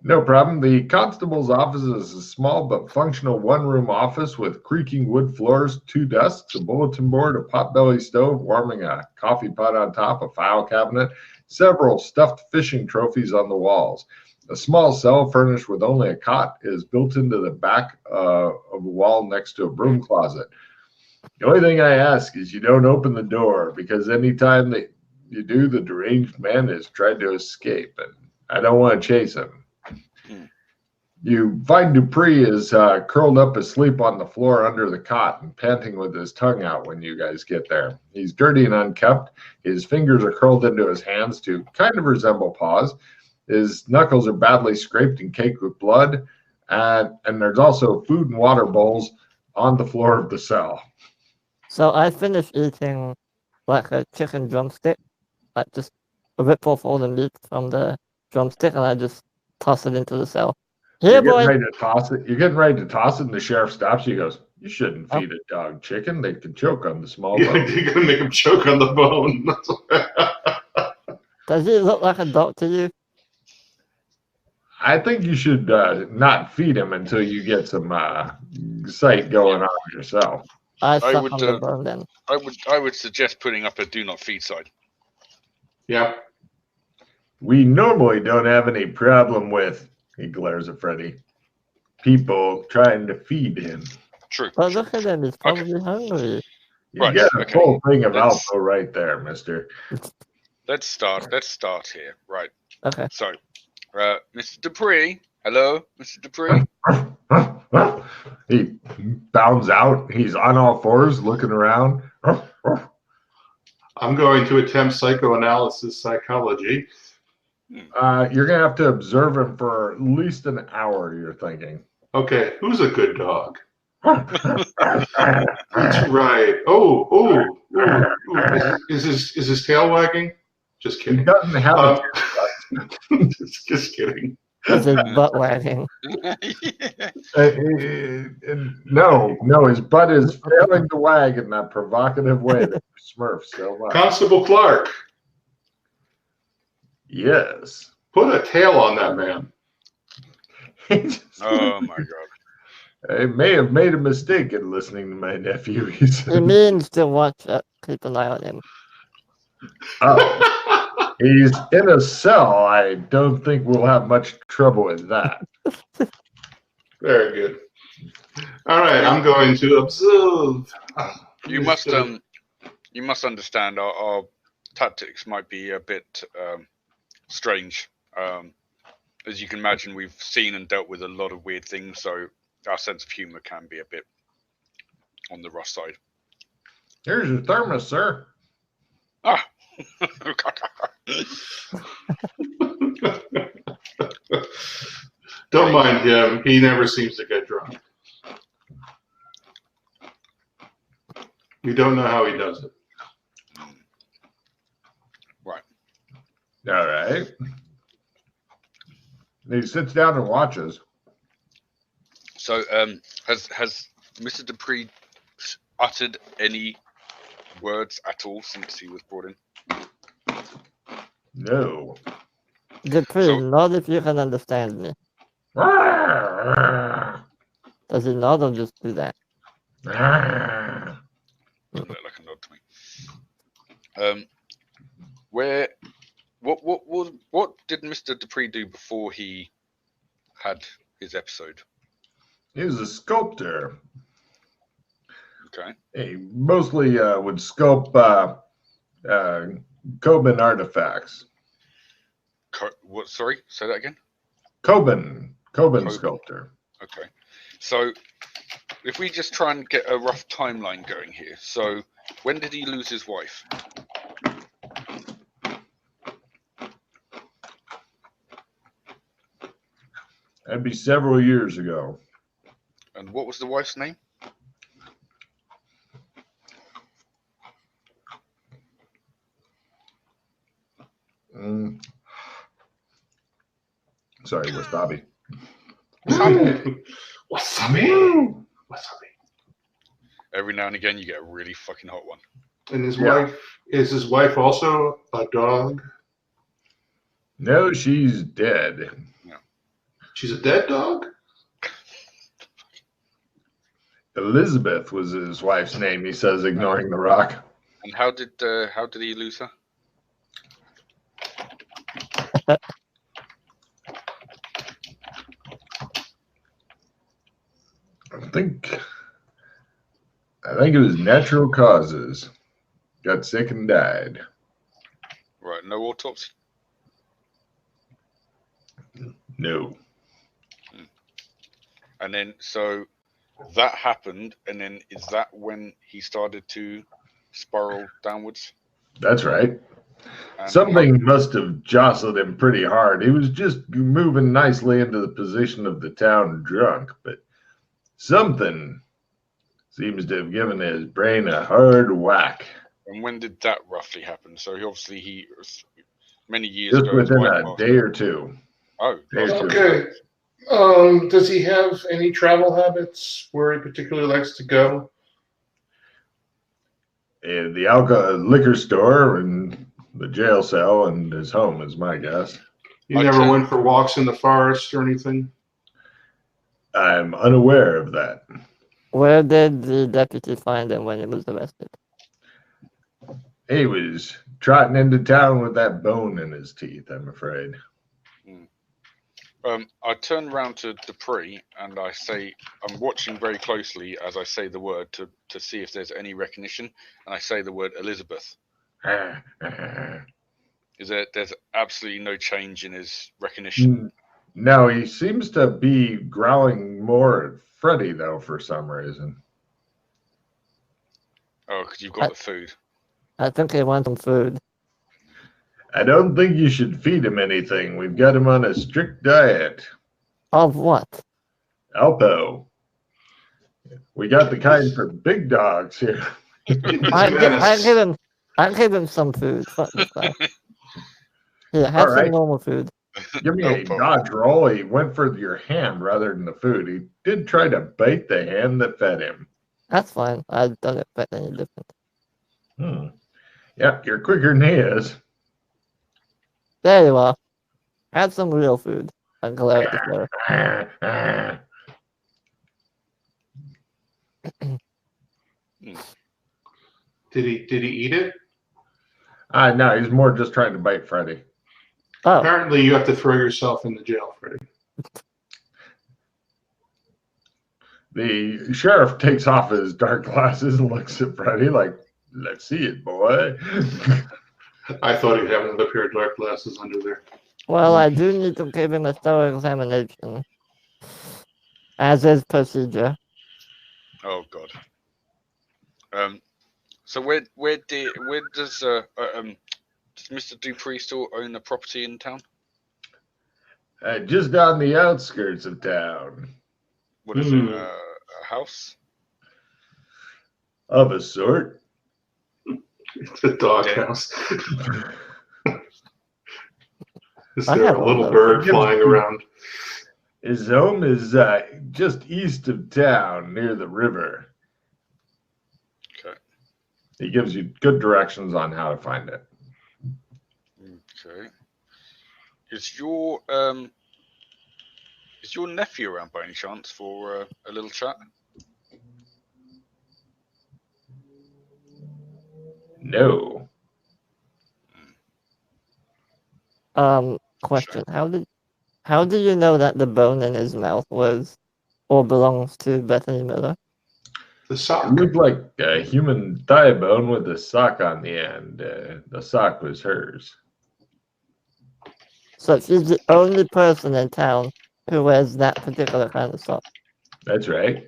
Speaker 1: No problem. The constable's office is a small but functional one-room office with creaking wood floors, 2 desks, a bulletin board, a potbelly stove warming a coffee pot on top, a file cabinet, several stuffed fishing trophies on the walls. A small cell furnished with only a cot is built into the back of a wall next to a broom closet. The only thing I ask is you don't open the door, because anytime that you do, the deranged man has tried to escape, and I don't want to chase him. You find Dupree is curled up asleep on the floor under the cot and panting with his tongue out when you guys get there. He's dirty and unkempt. His fingers are curled into his hands to kind of resemble paws. His knuckles are badly scraped and caked with blood. And there's also food and water bowls on the floor of the cell.
Speaker 4: So I finished eating like a chicken drumstick, like just a rip off all the meat from the drumstick, and I just toss it into the cell. Here,
Speaker 1: You're
Speaker 4: boy.
Speaker 1: getting ready to toss it. You're getting ready to toss it, and the sheriff stops you. He goes, "You shouldn't feed a dog chicken. They can choke on the small bone."
Speaker 3: You're gonna make him choke on the bone.
Speaker 4: Does he look like a dog to you?
Speaker 1: I think you should not feed him until you get some sight going on yourself.
Speaker 4: I suck on the bone then.
Speaker 2: I would suggest putting up a do not feed sign.
Speaker 3: Yeah.
Speaker 1: We normally don't have any problem with, he glares at Freddy, people trying to feed him.
Speaker 2: True.
Speaker 4: But look at him, he's probably hungry.
Speaker 1: You got a full thing of alpha right there, mister.
Speaker 2: Let's start here. Right.
Speaker 4: Okay.
Speaker 2: So, Mr. Dupree. Hello, Mr. Dupree.
Speaker 1: He bounds out. He's on all fours, looking around.
Speaker 3: I'm going to attempt psychoanalysis psychology.
Speaker 1: You're going to have to observe him for at least an hour, you're thinking.
Speaker 3: Okay, who's a good dog? That's right. Oh. Is his tail wagging? Just kidding.
Speaker 1: He doesn't have
Speaker 3: just kidding.
Speaker 4: Is his butt wagging?
Speaker 1: No, his butt is failing to wag in that provocative way that Smurf so much.
Speaker 3: Constable Clark.
Speaker 1: Yes.
Speaker 3: Put a tail on that man.
Speaker 2: Oh my god.
Speaker 1: I may have made a mistake in listening to my nephew. He
Speaker 4: means to watch, keep an eye on him.
Speaker 1: He's in a cell. I don't think we'll have much trouble with that.
Speaker 3: Very good. All right, I'm going to observe.
Speaker 2: You must understand our tactics might be a bit strange. As you can imagine, we've seen and dealt with a lot of weird things, so our sense of humor can be a bit on the rough side.
Speaker 1: Here's your thermos, sir.
Speaker 2: Ah.
Speaker 3: Don't mind him. He never seems to get drunk. We don't know how he does it.
Speaker 2: Right.
Speaker 1: All right. And he sits down and watches.
Speaker 2: So, has Mr. Dupree uttered any words at all since he was brought in?
Speaker 1: No.
Speaker 4: Dupree, not if you can understand me. Does he not or just do that?
Speaker 2: Look like a nod to me. What did Mr. Dupree do before he had his episode?
Speaker 1: He was a sculptor.
Speaker 2: Okay.
Speaker 1: He mostly would sculpt Coban artifacts.
Speaker 2: What? Sorry, say that again.
Speaker 1: Coban sculptor.
Speaker 2: Okay. So, if we just try and get a rough timeline going here. So, when did he lose his wife?
Speaker 1: That'd be several years ago.
Speaker 2: And what was the wife's name?
Speaker 1: Sorry, Wasabi.
Speaker 3: Wasabi.
Speaker 2: Every now and again, you get a really fucking hot one.
Speaker 3: And his wife, is his wife also a dog?
Speaker 1: No, she's dead.
Speaker 2: No.
Speaker 3: She's a dead dog?
Speaker 1: Elizabeth was his wife's name, he says, ignoring the rock.
Speaker 2: And how did he lose her?
Speaker 1: I think it was natural causes. Got sick and died.
Speaker 2: Right, no autopsy?
Speaker 1: No.
Speaker 2: And then, so that happened, and then is that when he started to spiral downwards?
Speaker 1: That's right.
Speaker 2: And
Speaker 1: Something must have jostled him pretty hard. He was just moving nicely into the position of the town drunk, but something seems to have given his brain a hard whack.
Speaker 2: And when did that roughly happen? So he many years
Speaker 1: Just
Speaker 2: ago.
Speaker 1: within a day or two.
Speaker 2: Oh,
Speaker 1: Day or two.
Speaker 3: Okay. Does he have any travel habits where he particularly likes to go?
Speaker 1: The liquor store and the jail cell and his home is my guess.
Speaker 3: You never went for walks in the forest or anything?
Speaker 1: I'm unaware of that.
Speaker 4: Where did the deputy find him when he was arrested?
Speaker 1: He was trotting into town with that bone in his teeth, I'm afraid.
Speaker 2: I turn around to Dupree and I say, I'm watching very closely as I say the word to see if there's any recognition. And I say the word Elizabeth. There's absolutely no change in his recognition?
Speaker 1: No, he seems to be growling more at Freddy, though, for some reason.
Speaker 2: Oh, because you've got the food.
Speaker 4: I think he wants some food.
Speaker 1: I don't think you should feed him anything. We've got him on a strict diet.
Speaker 4: Of what?
Speaker 1: Alpo. We got the kind for big dogs here.
Speaker 4: I give him some food. Fuck this guy. Yeah, have some normal food.
Speaker 1: Give me a dodge roll. He went for your hand rather than the food. He did try to bite the hand that fed him.
Speaker 4: That's fine. I don't expect any different.
Speaker 1: Yep, you're quicker than he is.
Speaker 4: There you are. Have some real food. And go out the floor.
Speaker 3: Did he eat it?
Speaker 1: No, he's more just trying to bite Freddy.
Speaker 4: Oh.
Speaker 3: Apparently, you have to throw yourself in the jail, Freddy.
Speaker 1: The sheriff takes off his dark glasses and looks at Freddy like, let's see it, boy.
Speaker 3: I thought he'd have another pair of dark glasses under there.
Speaker 4: Well, I do need to give him a thorough examination. As is procedure.
Speaker 2: Oh, God. So where does Mr. Dupree still own a property in town?
Speaker 1: Just on the outskirts of town.
Speaker 2: What is it? A house?
Speaker 1: Of a sort.
Speaker 3: It's a dog house. Is there a little bird flying around?
Speaker 1: His home is just east of town, near the river.
Speaker 2: Okay.
Speaker 1: He gives you good directions on how to find it.
Speaker 2: Okay. Is your nephew around by any chance for a little chat?
Speaker 1: No.
Speaker 4: Question. How did you know that the bone in his mouth was or belongs to Bethany Miller?
Speaker 3: The sock.
Speaker 1: It looked like a human thigh bone with a sock on the end. The sock was hers.
Speaker 4: So she's the only person in town who wears that particular kind of sock.
Speaker 1: That's right.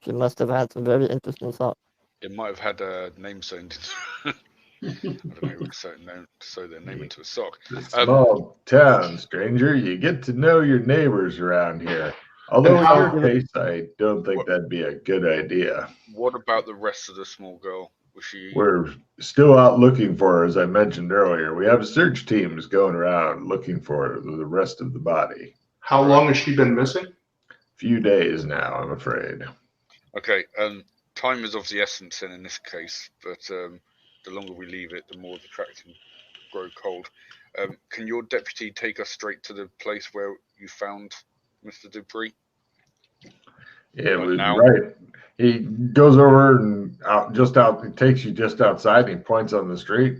Speaker 4: She must have had some very interesting socks.
Speaker 2: It might have had a name sewn. I don't know, sew their name into a sock.
Speaker 1: Small town, stranger. You get to know your neighbors around here. Although in your case, I don't think that'd be a good idea.
Speaker 2: What about the rest of the small girl? Was she?
Speaker 1: We're still out looking for her, as I mentioned earlier. We have search teams going around looking for the rest of the body.
Speaker 3: How long has she been missing?
Speaker 1: A few days now, I'm afraid.
Speaker 2: Okay. Time is of the essence in this case, but the longer we leave it, the more the tracks can grow cold. Can your deputy take us straight to the place where you found Mr. Dupree?
Speaker 1: Yeah, it was right. He goes over and he takes you just outside and he points on the street.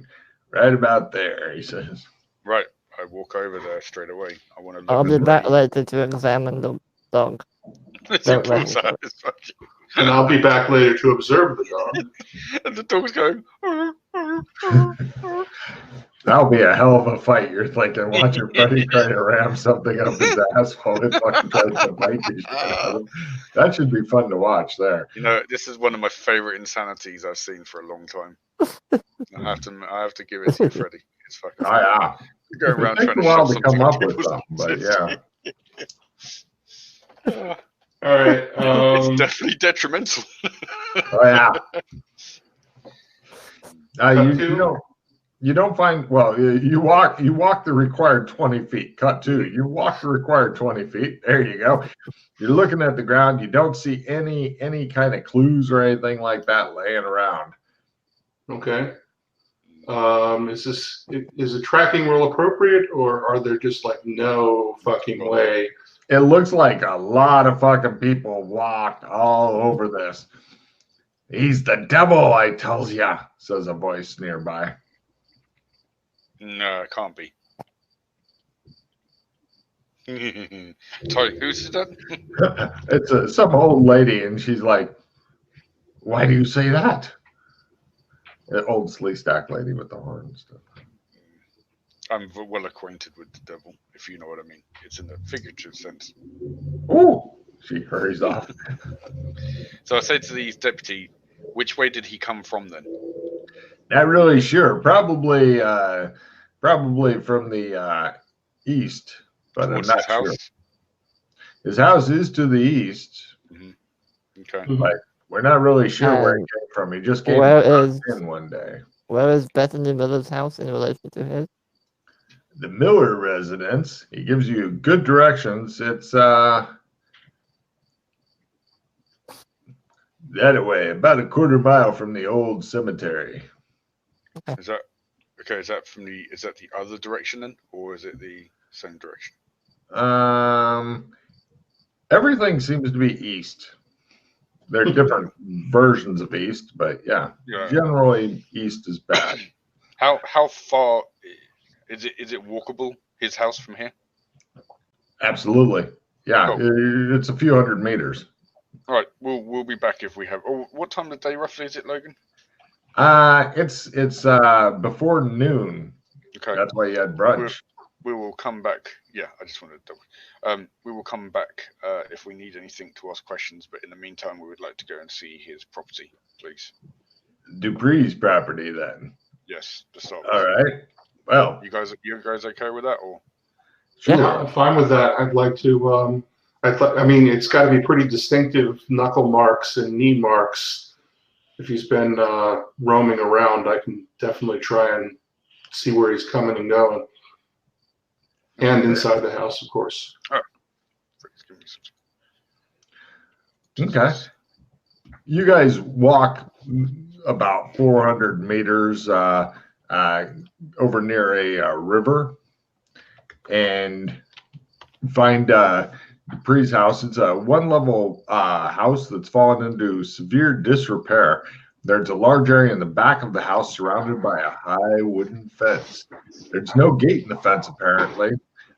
Speaker 1: Right about there, he says.
Speaker 2: Right. I walk over there straight away. I want to look.
Speaker 4: I'll be back later to examine the dog.
Speaker 3: And I'll be back later to observe the dog.
Speaker 2: And the dog's going.
Speaker 1: That'll be a hell of a fight. You're thinking, watch your buddy try to ram something up his ass while it fucking tries to bite you. That should be fun to watch there.
Speaker 2: You know, this is one of my favorite insanities I've seen for a long time. I have to give it to you, Freddie. It's fucking
Speaker 1: fun. Yeah.
Speaker 2: You go around
Speaker 1: it takes a while to come up with something, but yeah.
Speaker 3: All right.
Speaker 2: It's definitely detrimental.
Speaker 1: Oh yeah. You don't find. Well, you walk the required 20 feet. Cut 2. You walk the required 20 feet. There you go. You're looking at the ground. You don't see any kind of clues or anything like that laying around.
Speaker 3: Okay. Is the tracking rule appropriate, or are there just like no fucking way?
Speaker 1: It looks like a lot of fucking people walked all over this. He's the devil, I tells ya, says a voice nearby.
Speaker 2: No, it can't be. Sorry, who's that?
Speaker 1: It's some old lady, and she's like, "Why do you say that?" The old Sleestack lady with the horn and stuff.
Speaker 2: I'm well acquainted with the devil, if you know what I mean. It's in a figurative sense.
Speaker 1: Ooh! She hurries off.
Speaker 2: So I say to the deputy, which way did he come from then?
Speaker 1: Not really sure. Probably from the east, but
Speaker 2: Towards
Speaker 1: I'm not
Speaker 2: his house?
Speaker 1: sure. His house is to the east.
Speaker 2: Mm-hmm. Okay.
Speaker 1: But we're not really sure where he came from. He just came in one day.
Speaker 4: Where is Bethany Miller's house in relation to his?
Speaker 1: The Miller residence. He gives you good directions. It's that way, about a quarter mile from the old cemetery.
Speaker 2: Is that okay? Is that the other direction then, or is it the same direction?
Speaker 1: Everything seems to be east. There are different versions of east, but yeah, generally east is bad.
Speaker 2: How far is it walkable, his house, from here?
Speaker 1: Absolutely. Yeah, it's a few hundred meters.
Speaker 2: All right, we'll be back if we have. Oh, what time of the day roughly is it, Logan?
Speaker 1: It's before noon.
Speaker 2: Okay.
Speaker 1: That's why you had brunch.
Speaker 2: We will come back. Yeah, I just wanted to double. We will come back if we need anything to ask questions. But in the meantime, we would like to go and see his property, please.
Speaker 1: Dupree's property, then.
Speaker 2: Yes, to start.
Speaker 1: All right. Well,
Speaker 2: you guys okay with that, or?
Speaker 3: Sure. Yeah, I'm fine with that. I'd like to. I mean, it's got to be pretty distinctive knuckle marks and knee marks. If he's been roaming around, I can definitely try and see where he's coming and going. And inside the house, of course.
Speaker 2: Oh.
Speaker 1: Okay. You guys walk about 400 meters over near a river and find Dupree's house. It's a one-level house that's fallen into severe disrepair. There's a large area in the back of the house surrounded by a high wooden fence. There's no gate in the fence, apparently.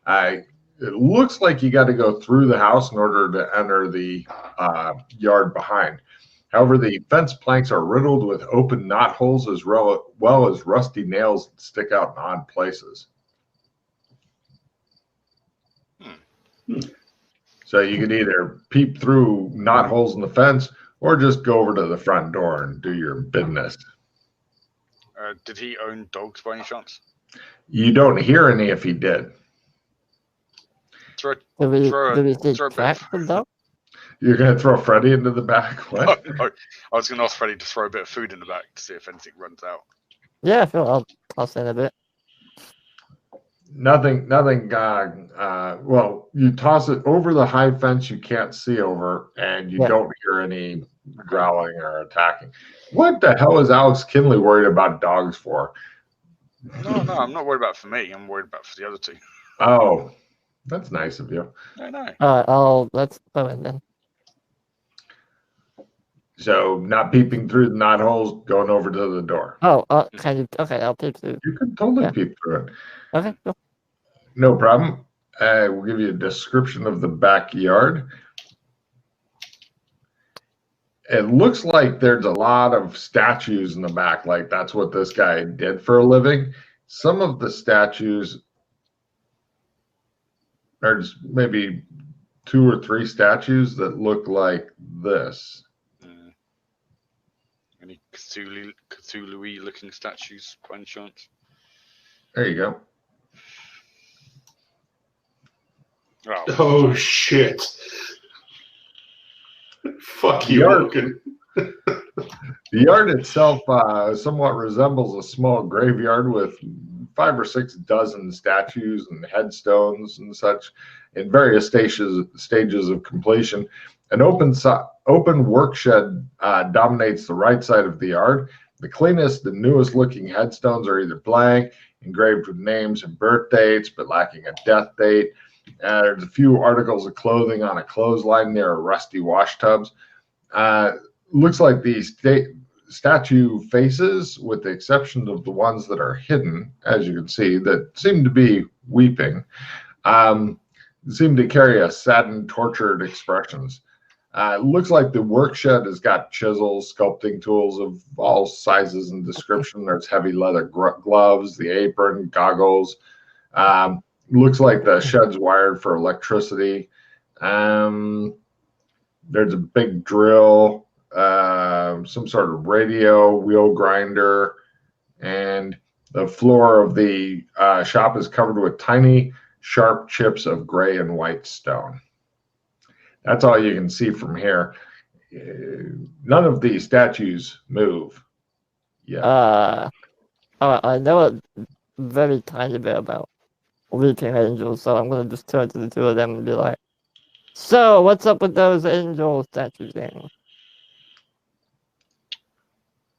Speaker 1: It looks like you got to go through the house in order to enter the yard behind. However, the fence planks are riddled with open knot holes as well as rusty nails that stick out in odd places. So you could either peep through knot holes in the fence or just go over to the front door and do your business.
Speaker 2: Did he own dogs by any chance?
Speaker 1: You don't hear any if he did.
Speaker 2: Throw
Speaker 4: Do we
Speaker 2: a bit
Speaker 4: track
Speaker 2: of-
Speaker 4: the dog?
Speaker 1: You're going to throw Freddy into the back? What?
Speaker 2: No, I was going to ask Freddie to throw a bit of food in the back to see if anything runs out.
Speaker 4: Yeah, sure. I'll toss in a bit.
Speaker 1: Nothing. Well, you toss it over the high fence you can't see over, and you don't hear any growling or attacking. What the hell is Alex Kinley worried about dogs for?
Speaker 2: No, I'm not worried about it for me. I'm worried about it for the other two.
Speaker 1: Oh, that's nice of you.
Speaker 2: I know.
Speaker 4: Let's go in then.
Speaker 1: So, not peeping through the knot holes, going over to the door.
Speaker 4: Can you? Okay, I'll peep through.
Speaker 1: You can totally peep through it.
Speaker 4: Okay, cool.
Speaker 1: No problem. We'll give you a description of the backyard. It looks like there's a lot of statues in the back. Like that's what this guy did for a living. Some of the statues, there's maybe 2 or 3 statues that look like this.
Speaker 2: Any Cthulhu-y looking statues by any chance?
Speaker 1: There you go.
Speaker 3: Oh shit. Fuck you,
Speaker 1: Yard.
Speaker 3: Logan.
Speaker 1: The yard itself somewhat resembles a small graveyard with 5 or 6 dozen statues and headstones and such in various stages of completion. An open work shed dominates the right side of the yard. The cleanest and newest looking headstones are either blank, engraved with names and birth dates, but lacking a death date. There's a few articles of clothing on a clothesline near a rusty wash tubs. Looks like these statue faces, with the exception of the ones that are hidden, as you can see, that seem to be weeping, seem to carry a saddened, tortured expressions. Looks like the work shed has got chisels, sculpting tools of all sizes and description. There's heavy leather gloves, the apron, goggles. Looks like the shed's wired for electricity. There's a big drill, some sort of radio, wheel grinder, and the floor of the shop is covered with tiny, sharp chips of gray and white stone. That's all you can see from here. None of these statues move.
Speaker 4: I know a very tiny bit about weeping angels, so I'm gonna just turn to the 2 of them and be like, "So, what's up with those angel statues then?"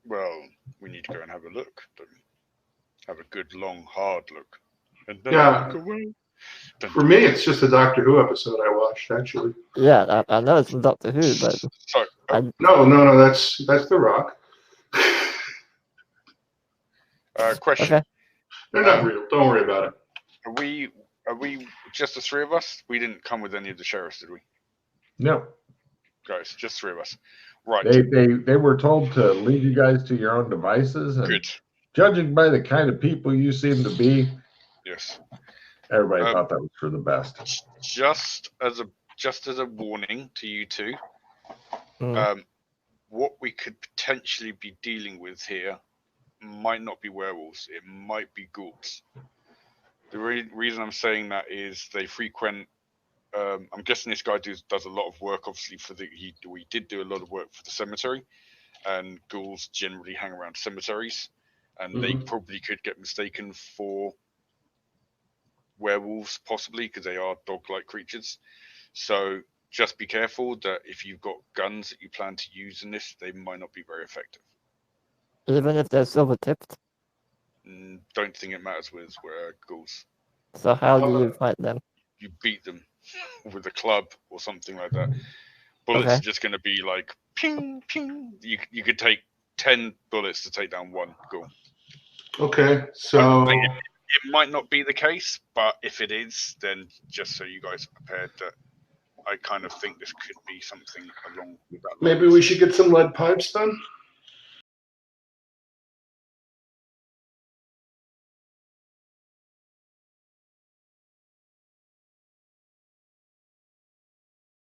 Speaker 2: Well, we need to go and have a look. Have a good, long, hard look. And then
Speaker 3: Yeah.
Speaker 2: look away.
Speaker 3: For me, it's just a Doctor Who episode I watched, actually.
Speaker 4: Yeah, I know it's from Doctor Who, but
Speaker 2: Sorry.
Speaker 3: No, that's The Rock.
Speaker 2: Question.
Speaker 4: okay.
Speaker 3: They're not real. Don't worry about it.
Speaker 2: Are we just the 3 of us? We didn't come with any of the sheriffs, did we?
Speaker 1: No.
Speaker 2: Guys, just 3 of us. Right.
Speaker 1: They were told to leave you guys to your own devices. And
Speaker 2: Good.
Speaker 1: judging by the kind of people you seem to be,
Speaker 2: Yes.
Speaker 1: everybody thought that was for the best.
Speaker 2: Just as a warning to you two, what we could potentially be dealing with here might not be werewolves. It might be ghouls. The reason I'm saying that is they frequent. I'm guessing this guy does a lot of work. Obviously, we did do a lot of work for the cemetery, and ghouls generally hang around cemeteries, and they probably could get mistaken for werewolves, possibly, because they are dog-like creatures. So just be careful that if you've got guns that you plan to use in this, they might not be very effective.
Speaker 4: Even if they're silver tipped.
Speaker 2: Don't think it matters with ghouls.
Speaker 4: So how do you fight them?
Speaker 2: You beat them with a club or something like that. Bullets are just going to be like ping, ping. You could take 10 bullets to take down one ghoul.
Speaker 3: Okay, so
Speaker 2: It might not be the case, but if it is, then just so you guys are prepared that I kind of think this could be something along that line.
Speaker 3: maybe we should get some lead pipes then.